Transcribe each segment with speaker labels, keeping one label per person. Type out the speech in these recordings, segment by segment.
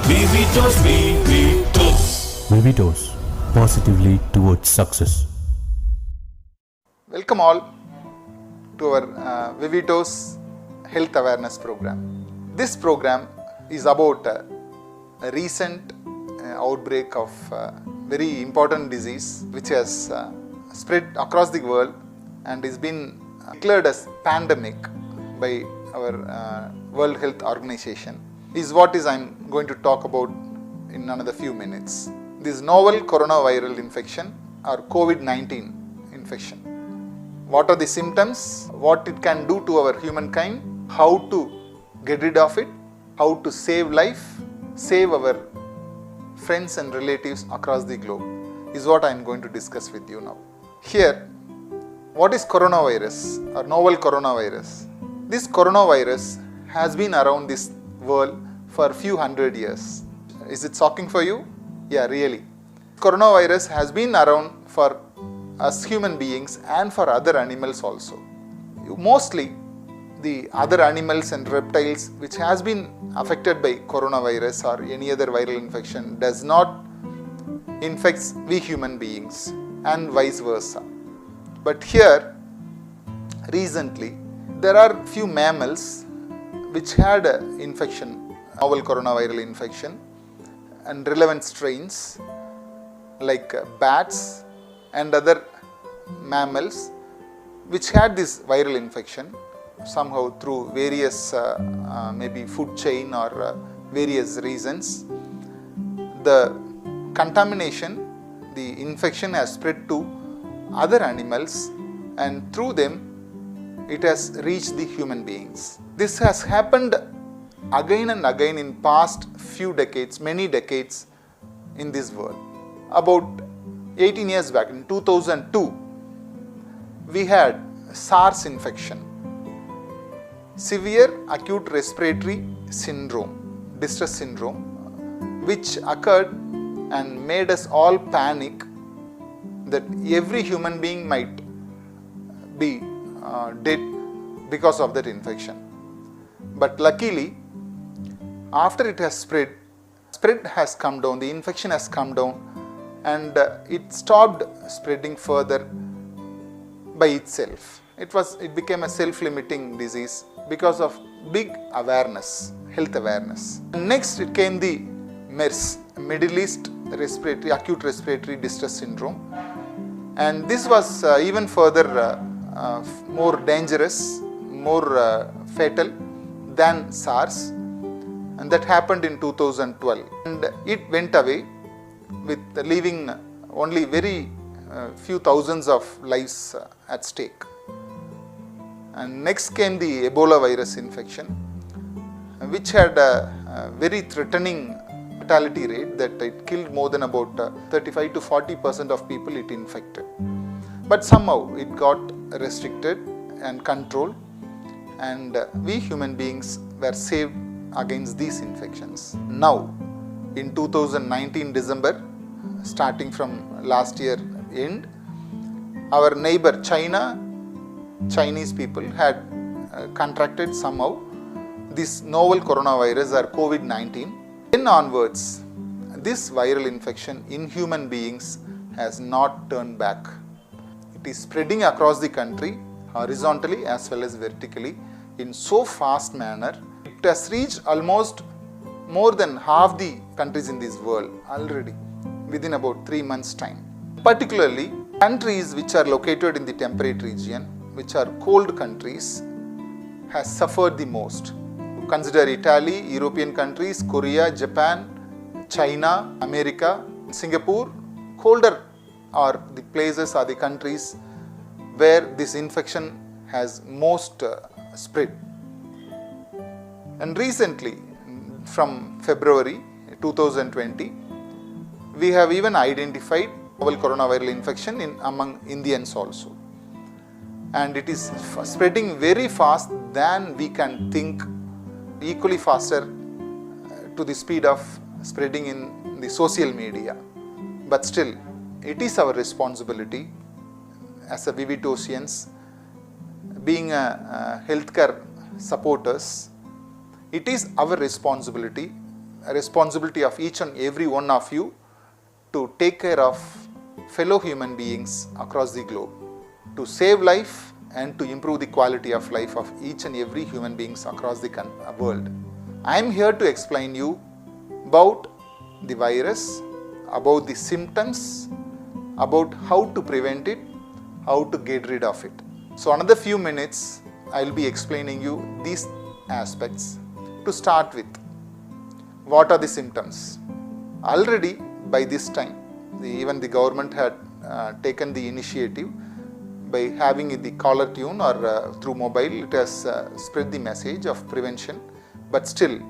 Speaker 1: Vivitos, Vivitos.
Speaker 2: Vivitos, positively towards success.
Speaker 3: Welcome all to our Vivitos Health Awareness Program. This program is about a recent outbreak of very important disease which has spread across the world and is been declared as pandemic by our World Health Organization. Is what I am going to talk about in another few minutes. This novel coronavirus infection or COVID-19 infection. What are the symptoms? What it can do to our humankind? How to get rid of it? How to save life? Save our friends and relatives across the globe is what I am going to discuss with you now. Here, what is coronavirus or novel coronavirus? This coronavirus has been around this world for a few hundred years. Is it shocking for you? Yeah, really. Coronavirus has been around for us human beings and for other animals also. Mostly the other animals and reptiles which has been affected by coronavirus or any other viral infection does not infect we human beings and vice versa. But here recently there are few mammals which had an infection, novel coronavirus infection, and relevant strains like bats and other mammals which had this viral infection somehow through various maybe food chain or various reasons. The contamination, the infection has spread to other animals and through them it has reached the human beings. This has happened again and again in past few decades, many decades in this world. About 18 years back in 2002, we had SARS infection, severe acute respiratory syndrome, distress syndrome, which occurred and made us all panic that every human being might be dead because of that infection. But luckily, after it has spread has come down, the infection has come down and it stopped spreading further by itself. It became a self-limiting disease because of big awareness, health awareness. Next it came the MERS, Middle East acute respiratory distress syndrome, and this was even further more dangerous, more fatal than SARS, and that happened in 2012 and it went away with leaving only very few thousands of lives at stake. And next came the Ebola virus infection, which had a very threatening fatality rate that it killed more than about 35 to 40% of people it infected. But somehow it got restricted and controlled and we human beings were saved against these infections. Now in 2019 December, starting from last year end, our neighbor China, Chinese people had contracted somehow this novel coronavirus or COVID-19. Then onwards, this viral infection in human beings has not turned back. It is spreading across the country horizontally as well as vertically in so fast manner. It has reached almost more than half the countries in this world already within about 3 months' time. Particularly countries which are located in the temperate region, which are cold countries, has suffered the most. Consider Italy, European countries, Korea, Japan, China, America, Singapore. Colder are the places or the countries where this infection has most spread. And recently, from February 2020, we have even identified novel coronavirus infection among Indians also. And it is spreading very fast than we can think, equally faster to the speed of spreading in the social media. But still, it is our responsibility as a Vivitosians, being a healthcare supporters, it is our responsibility responsibility of each and every one of you to take care of fellow human beings across the globe, to save life and to improve the quality of life of each and every human beings across the world. I am here to explain you about the virus, about the symptoms, about how to prevent it, how to get rid of it. So another few minutes I will be explaining you these aspects. To start with, what are the symptoms? Already by this time, even the government had taken the initiative by having the caller tune or through mobile. It has spread the message of prevention, but still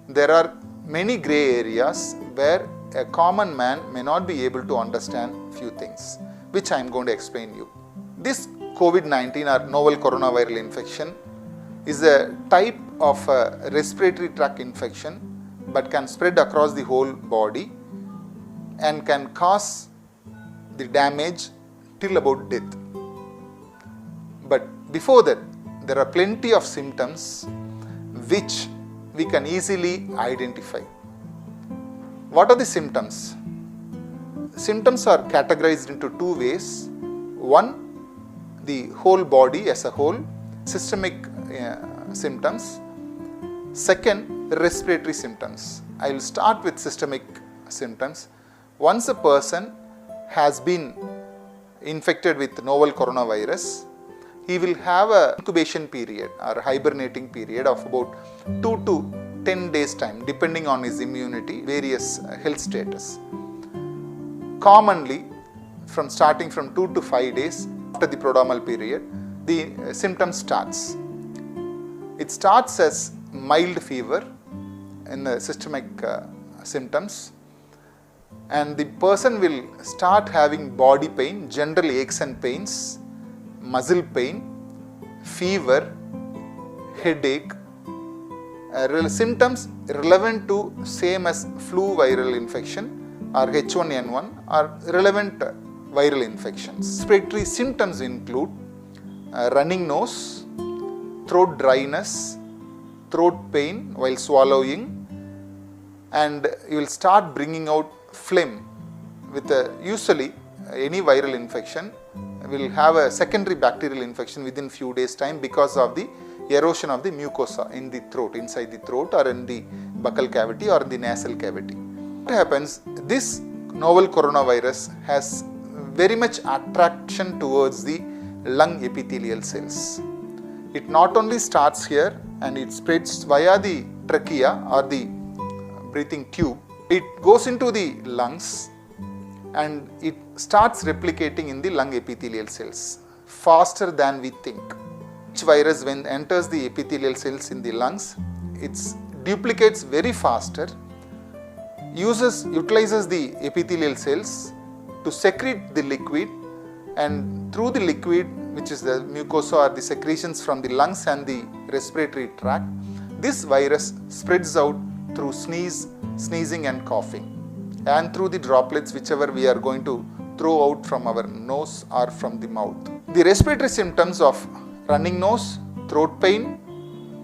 Speaker 3: there are many grey areas where a common man may not be able to understand few things, which I am going to explain you. This COVID-19 or novel coronavirus infection is a type of a respiratory tract infection, but can spread across the whole body and can cause the damage till about death. But before that, there are plenty of symptoms which we can easily identify. What are the symptoms? Symptoms are categorized into two ways. One, the whole body as a whole, systemic symptoms. Second, respiratory symptoms. I will start with systemic symptoms. Once a person has been infected with novel coronavirus, he will have an incubation period or hibernating period of about 2 to 10 days time, depending on his immunity, various health status. Commonly, starting from 2 to 5 days after the prodromal period, the symptoms starts. It starts as mild fever in the systemic symptoms, and the person will start having body pain, general aches and pains, muscle pain, fever, headache, symptoms relevant to same as flu viral infection or H1N1 or relevant viral infections. Respiratory symptoms include running nose, throat dryness, throat pain while swallowing, and you will start bringing out phlegm. With usually any viral infection will have a secondary bacterial infection within few days time because of the erosion of the mucosa in the throat, inside the throat or in the buccal cavity or in the nasal cavity. What happens? This novel coronavirus has very much attraction towards the lung epithelial cells. It not only starts here and it spreads via the trachea or the breathing tube, it goes into the lungs and it starts replicating in the lung epithelial cells faster than we think. Each virus, when enters the epithelial cells in the lungs, it duplicates very faster, utilizes the epithelial cells to secrete the liquid, and through the liquid, which is the mucosa or the secretions from the lungs and the respiratory tract, this virus spreads out through sneezing and coughing, and through the droplets whichever we are going to throw out from our nose or from the mouth. The respiratory symptoms of running nose, throat pain,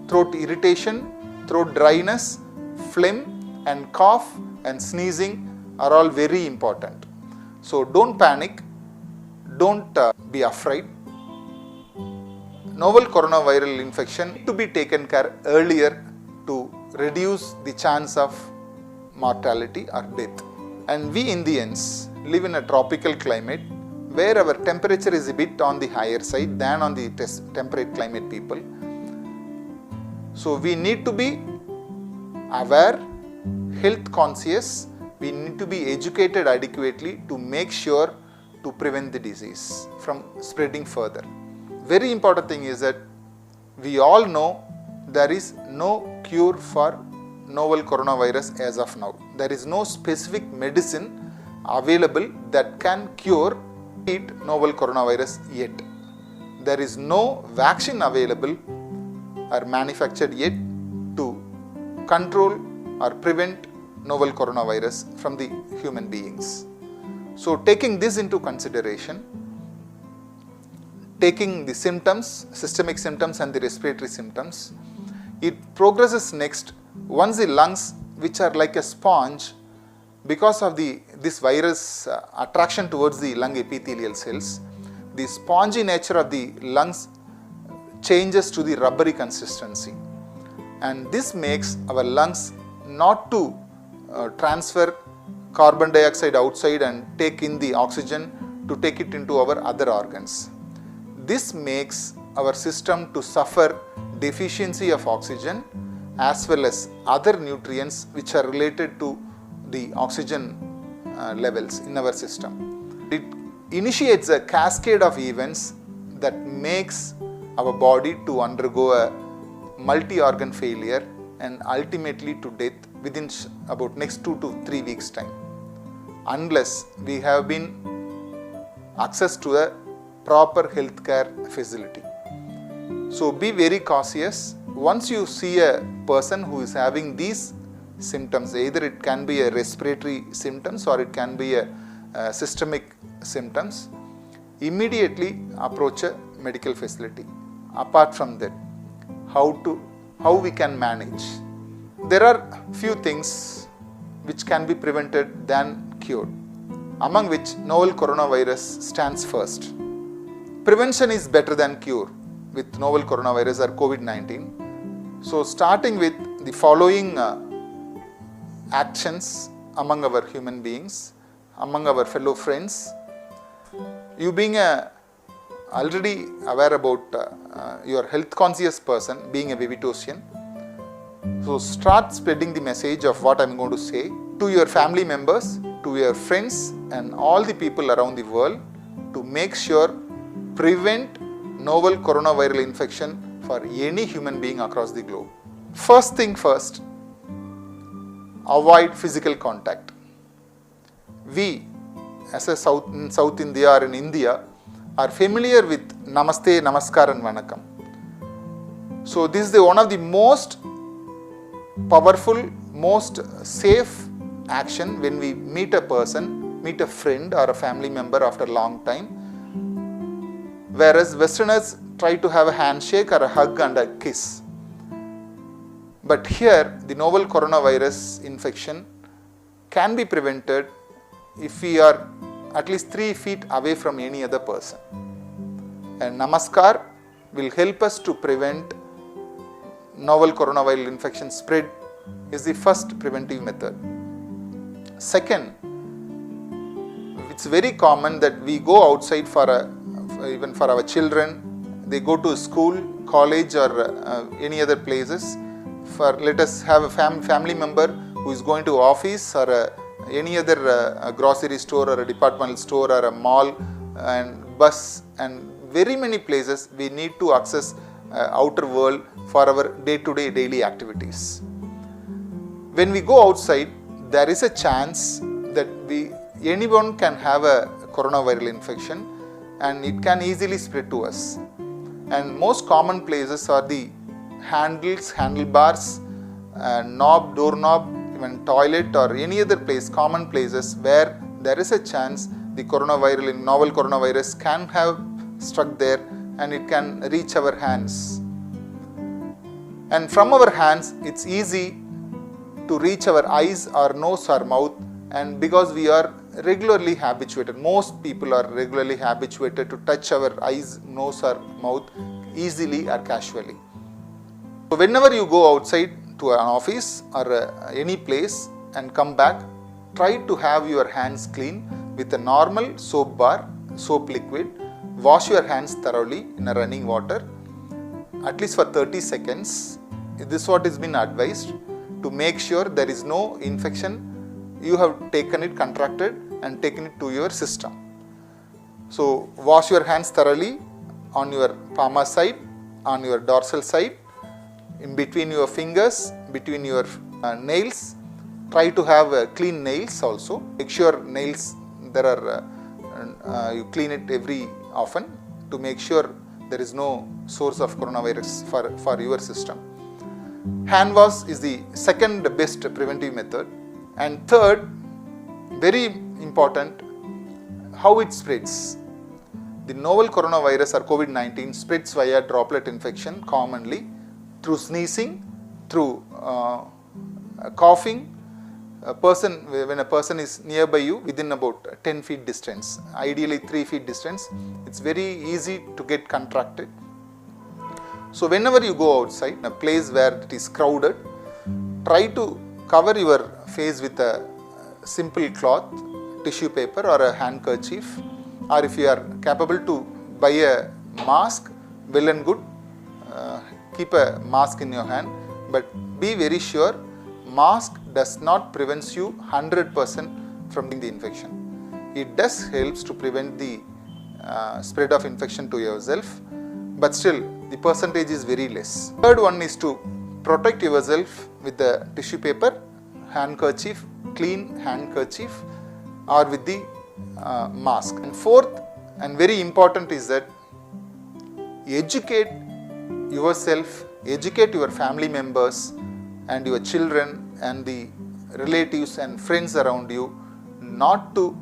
Speaker 3: throat irritation, throat dryness, phlegm and cough and sneezing are all very important. So don't panic, don't be afraid. Novel coronavirus infection to be taken care earlier to reduce the chance of mortality or death. And we Indians live in a tropical climate where our temperature is a bit on the higher side than on the temperate climate people. So we need to be aware, health conscious, we need to be educated adequately to make sure to prevent the disease from spreading further. Very important thing is that we all know there is no cure for novel coronavirus as of now. There is no specific medicine available that can cure novel coronavirus yet. There is no vaccine available or manufactured yet to control or prevent novel coronavirus from the human beings. So taking this into consideration, taking the symptoms, systemic symptoms and the respiratory symptoms, it progresses next. Once the lungs which are like a sponge because of this virus attraction towards the lung epithelial cells. The spongy nature of the lungs changes to the rubbery consistency, and this makes our lungs not to transfer carbon dioxide outside and take in the oxygen to take it into our other organs. This makes our system to suffer deficiency of oxygen as well as other nutrients which are related to the oxygen levels in our system. It initiates a cascade of events that makes our body to undergo a multi-organ failure and ultimately to death within about next 2 to 3 weeks time, unless we have been access to a proper healthcare facility. So be very cautious. Once you see a person who is having these symptoms, either it can be a respiratory symptoms or it can be a systemic symptoms, immediately approach a medical facility. Apart from that, how we can manage? There are few things which can be prevented than cured, among which novel coronavirus stands first. Prevention is better than cure with novel coronavirus or COVID-19. So starting with the following actions among our human beings, among our fellow friends. You being already aware about your health conscious person, being a Vivitosian, so start spreading the message of what I am going to say to your family members, to your friends and all the people around the world to make sure prevent novel coronavirus infection for any human being across the globe. First thing first, avoid physical contact. We as a South India or in India are familiar with Namaste, Namaskar and Vanakkam. So this is one of the most powerful, most safe action when we meet a person, meet a friend or a family member after a long time. Whereas Westerners try to have a handshake or a hug and a kiss. But here the novel coronavirus infection can be prevented if we are at least 3 feet away from any other person. And Namaskar will help us to prevent novel coronavirus infection spread is the first preventive method. Second, it's very common that we go outside even for our children, they go to school, college or any other places. Let us have a family member who is going to office or any other grocery store or a departmental store or a mall and bus and very many places we need to access outer world for our day-to-day daily activities. When we go outside, there is a chance that anyone can have a coronavirus infection and it can easily spread to us. And most common places are the handlebars, knob, doorknob, even toilet or any other place, common places where there is a chance the novel coronavirus can have struck there and it can reach our hands. And from our hands, it's easy to reach our eyes or nose or mouth, and because we are regularly habituated, most people are regularly habituated to touch our eyes, nose or mouth easily or casually. So whenever you go outside to an office or any place and come back, try to have your hands clean with a normal soap bar, soap liquid. Wash your hands thoroughly in a running water at least for 30 seconds. This is what has been advised to make sure there is no infection. You have taken it, contracted and taken it to your system. So wash your hands thoroughly on your palmar side, on your dorsal side, in between your fingers, between your nails. Try to have clean nails also. Make sure nails you clean it every often to make sure there is no source of coronavirus for your system. Hand wash is the second best preventive method. And third, very important, how it spreads. The novel coronavirus or COVID-19 spreads via droplet infection commonly through sneezing, through coughing, when a person is nearby you within about 10 feet distance, ideally 3 feet distance, it's very easy to get contracted. So whenever you go outside, a place where it is crowded, try to cover your face with a simple cloth, tissue paper or a handkerchief, or if you are capable to buy a mask, well and good, keep a mask in your hand, but be very sure mask does not prevent you 100% from the infection. It does helps to prevent the spread of infection to yourself, but still the percentage is very less. Third one is to protect yourself with the tissue paper, handkerchief, clean handkerchief, or with the mask. And fourth and very important is that educate yourself, educate your family members and your children and the relatives and friends around you not to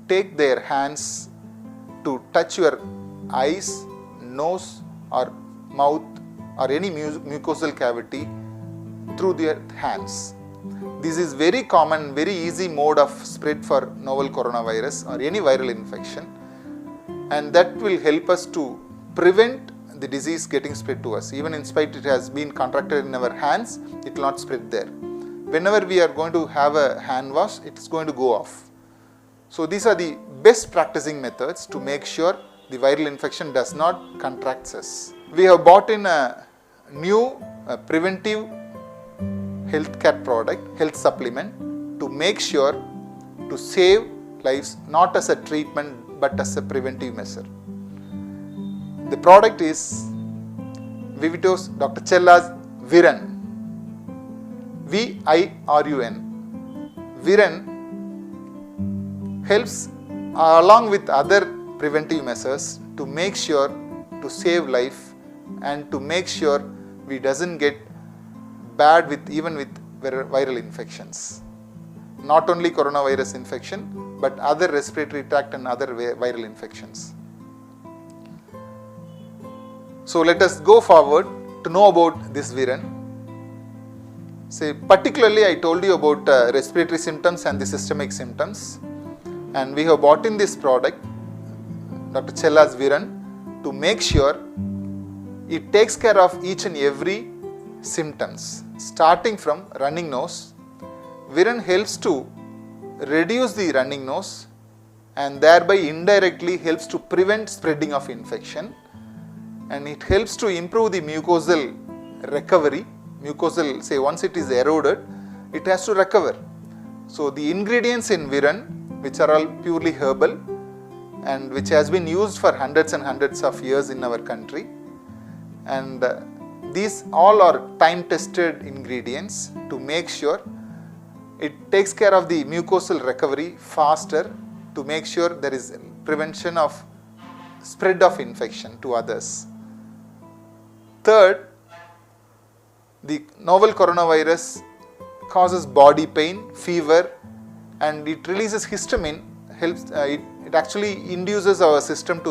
Speaker 3: take their hands to touch your eyes, nose or mouth or any mucosal cavity through their hands. This is very common, very easy mode of spread for novel coronavirus or any viral infection, and that will help us to prevent the disease getting spread to us. Even in spite it has been contracted in our hands, it will not spread there. Whenever we are going to have a hand wash, it is going to go off. So these are the best practicing methods to make sure the viral infection does not contract us. We have bought in a new preventive healthcare product, health supplement, to make sure to save lives, not as a treatment but as a preventive measure. The product is Vivitos Dr. Chella's Viren, V-I-R-U-N. Viren helps along with other preventive measures to make sure to save life and to make sure we doesn't get bad with even with viral infections. Not only coronavirus infection but other respiratory tract and other viral infections. So let us go forward to know about this Viren. Say particularly I told you about respiratory symptoms and the systemic symptoms, and we have bought in this product Dr. Chella's Viren to make sure it takes care of each and every symptoms. Starting from running nose, Viren helps to reduce the running nose and thereby indirectly helps to prevent spreading of infection, and it helps to improve the mucosal recovery. Mucosal, say once it is eroded, it has to recover. So the ingredients in Viren, which are all purely herbal and which has been used for hundreds and hundreds of years in our country, and these all are time tested ingredients to make sure it takes care of the mucosal recovery faster, to make sure there is prevention of spread of infection to others. Third, the novel coronavirus causes body pain, fever, and it releases histamine, helps it actually induces our system to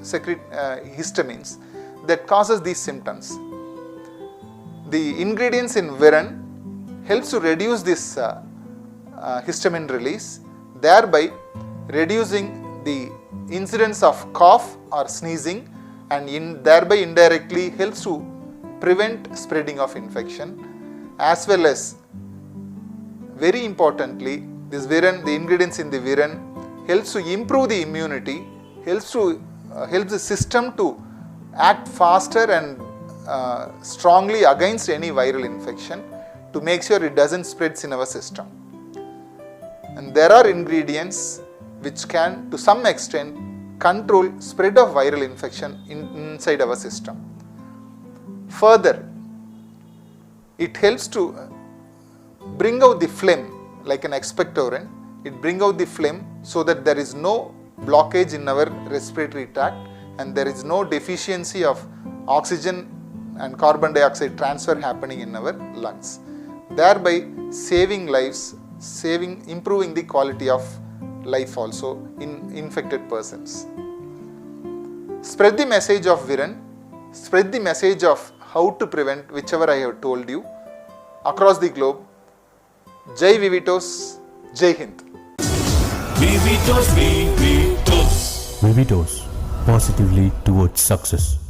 Speaker 3: secrete histamines that causes these symptoms. The ingredients in Viren helps to reduce this histamine release, thereby reducing the incidence of cough or sneezing, and thereby indirectly helps to prevent spreading of infection, as well as very importantly this Viren, the ingredients in the Viren helps to improve the immunity, helps the system to act faster and strongly against any viral infection to make sure it doesn't spread in our system. And there are ingredients which can to some extent control spread of viral infection inside our system. Further, it helps to bring out the phlegm like an expectorant. It brings out the phlegm so that there is no blockage in our respiratory tract and there is no deficiency of oxygen and carbon dioxide transfer happening in our lungs, thereby saving lives, improving the quality of life also in infected persons. Spread the message of Viren, spread the message of how to prevent, whichever I have told you, across the globe. Jai Vivitos, Jai Hind.
Speaker 1: Vivitos, Vivitos.
Speaker 2: Vivitos, positively towards success.